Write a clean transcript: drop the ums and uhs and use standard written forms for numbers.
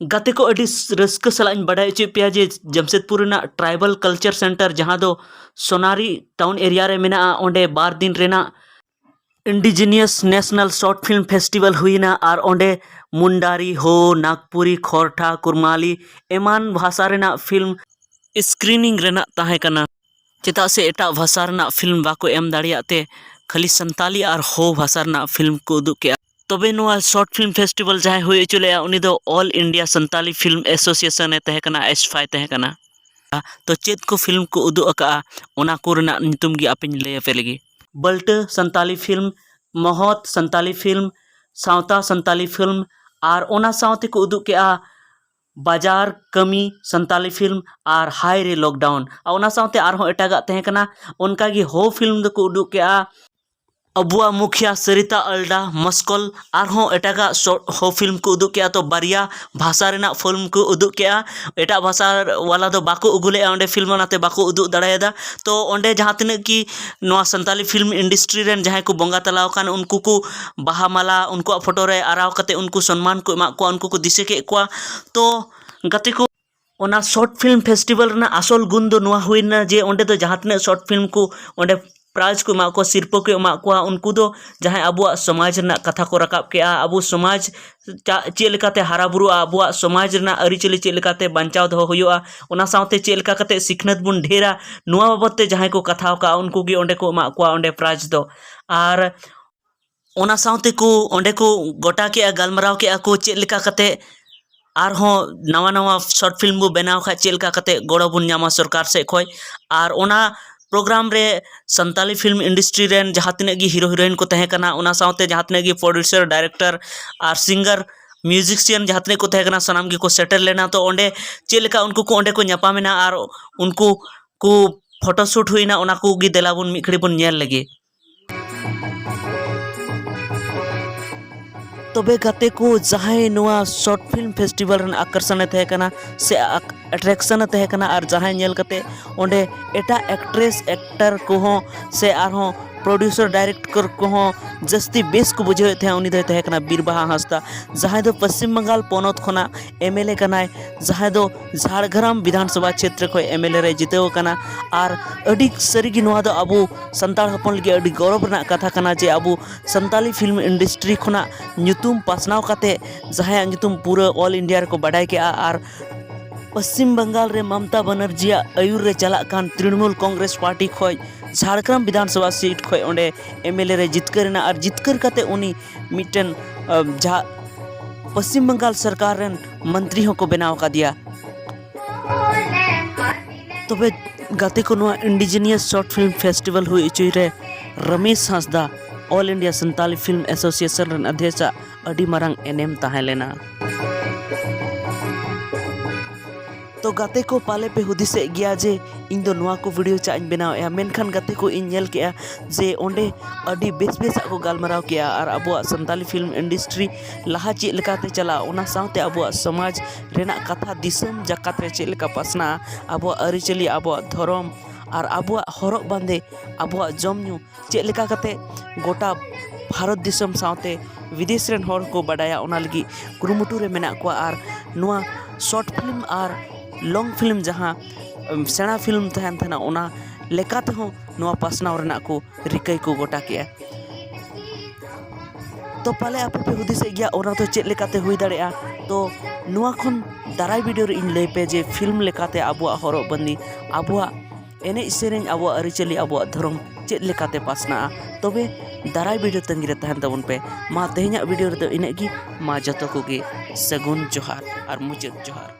गाते को अड़ी रस्क सला बड़ाई चे पे जे जमशेदपुर ट्राइबल कल्चर सेंटर जहाँ दो सोनारी टाउन एरिया रे मेना ओंडे 12 दिन रेना indigenous national short film festival हुईना और ओंडे मुंडारी हो नागपुरी खोरठा कुरमाली एमान भाषा रेना फिल्म स्क्रीनिंग रेना ताहे कना चेता से एटा भाषा रेना फिल्म बाको एम दाड़ियाते खाली संताली और हो भाषा रेना फिल्म को उदुग के तबे नोआ शॉर्ट फिल्म फेस्टिवल जहाँ हुई चले उनी दो all India Santali film association तहे कना एसफाई तहे कना तो चेत को फिल्म को उदुग अका ओना को रेना नितुम गी आपिन लय पे लगी बल्ट संताली फिल्म महत संताली फिल्म सावता संताली फिल्म और ओना सावते को उदुग के बाजार कमी संताली फिल्म और हाई रे लॉकडाउन और ओना सावते आरहों एटागा तहे कना उनका गी हो फिल्म दो को उदुग के अबुआ मुखिया सरिता अल्डा मस्कल आरहों एटागा हो फिल्म को उदुग के तो बारिया भाषा रेना फिल्म को उदुग के एटा भाषा वाला दो बाको उगुले ओंडे फिल्म नाते बाको उदुग दाड़ायदा तो ओंडे जहाँ तिना कि नोआ संताली फिल्म इंडस्ट्री रेन जहाँ को बंगा तलाव कान उनको को बाहा माला उनको फोटो रे आराव कते उनको सम्मान को एमा को उनको को दिसे के को तो गते को ओना शॉर्ट फिल्म फेस्टिवल ना आसल गुण दो नोआ हुईना जे ओंडे दो जहाँ तिना शॉर्ट फिल्म को ओंडे प्राइज को एमा को सिरपो को एमा को उनको दो जहाँ अबुआ समाज ना कथा को रकाब के अबु समाज चेलकाते हारा बुरु अबुआ समाज ना अरिचली चेलकाते बंचाव दो हुआ ओना साथे चेलका कते सिखनत बुन ढेरा नुआ बाबते जहाँ को कथा का उनको गी ओंडे को एमा को ओंडे प्राइज दो और ओना साथे को ओंडे को गोटा के गलमराव के को चेलका कते आरहों नवा नवा शॉर्ट फिल्म बो बनाव खा चेलका कते गोड़ो बुन नामा सरकार से खोय और ओना प्रोग्राम रे संताली फिल्म इंडस्ट्री रेन जहाँ तिना गी हीरो हीरोइन को तहे कना ओना साथे जहाँ तिना गी प्रोड्यूसर डायरेक्टर और सिंगर म्यूजिशियन जहाँ तिना को तहे कना सनाम गी को सेटल लेना तो ओंडे चेलका उनको को ओंडे को न्यापामेना और उनको को फोटोशूट हुईना ओना को गी देलाबुन मिखड़ी बुन नेल लगे तबे गाते को जहाँ नोआ शॉर्ट फिल्म फेस्टिवल रन आकर्षण तहे कना से अट्रैक्शन तहे कना और जहाँ नेल कते ओंडे एटा एक्ट्रेस एक्टर को से आरहों प्रोड्यूसर डायरेक्टर को जस्ती बेस को बुझे थे उनी दो तहे कना बीरबाहा हंसदा जहाँ दो पश्चिम बंगाल पोनत खना एमएलए कनाय जहाँ दो झाड़ग्राम विधानसभा क्षेत्र को एमएलए रे जितेव कना और अडी सरीगी नोआ दो अबु संताल हपन लगे अडी गौरव रना कथा कना जे अबु संताली फिल्म इंडस्ट्री खना ᱧᱩᱛᱩᱢ पासनाव काते जहाँ ᱧᱩᱛᱩᱢ पूरा ऑल इंडिया को बढ़ाई के और पश्चिम बंगाल रे ममता बनर्जी आयुर रे चला कान तृणमूल कांग्रेस पार्टी खोय झाड़ग्राम विधानसभा सीट खोय ओंडे एमएलए रे जितकरना और जितकर काते उनी मिटन पश्चिम बंगाल सरकार रेन मंत्री को बनाव का दिया तबे गाते को नोआ इंडिजिनियस शॉर्ट फिल्म फेस्टिवल हुई चुई रे Ramesh Hansda all India Santali film association run अध्यक्ष अडी मारंग एनएम ताहे लेना तो गाते को पाले पे हुदिसे गया जे इन दो नोआ को वीडियो चा इन बनाव या मेनखान गाते को इन नेल के जे ओंडे अडी बेस बेस को गालमराव के और अबुआ संताली फिल्म इंडस्ट्री लहा चे लेकाते चला ओना साथे अबुआ समाज रेना कथा दिसम जाकात रे चे लेका पासना अबुआ अरिचली अबुआ धर्म और अबुआ हरक बांदे अबुआ जमन्यू चे लेका कते गोटा भारत दिसम साथे विदेश रेन हर को बडाया ओना लगी कुरुमुटु रे मेना को और नोआ शॉर्ट फिल्म और लॉन्ग फिल्म जहाँ सेना फिल्म तहन थना ओना लेकाते हो नोआ पासनाव रेना को रिकई को गोटा के तो पाले आप पे हुदिस गया ओना तो चेक लेकाते हुई दाड़ेया तो नोआ खन दाराई वीडियो रे इन लay पे जे फिल्म लेकाते अबुआ हरक बंदी अबुआ एने सेरें अबुआ अरिचली अबुआ धर्म चेक लेकाते पासना तबे दाराई वीडियो तंगी रे तहन तबन पे मा तेहना वीडियो रे तो इने गी मा जतो को गे सगुन जोहार और मुचद जोहार।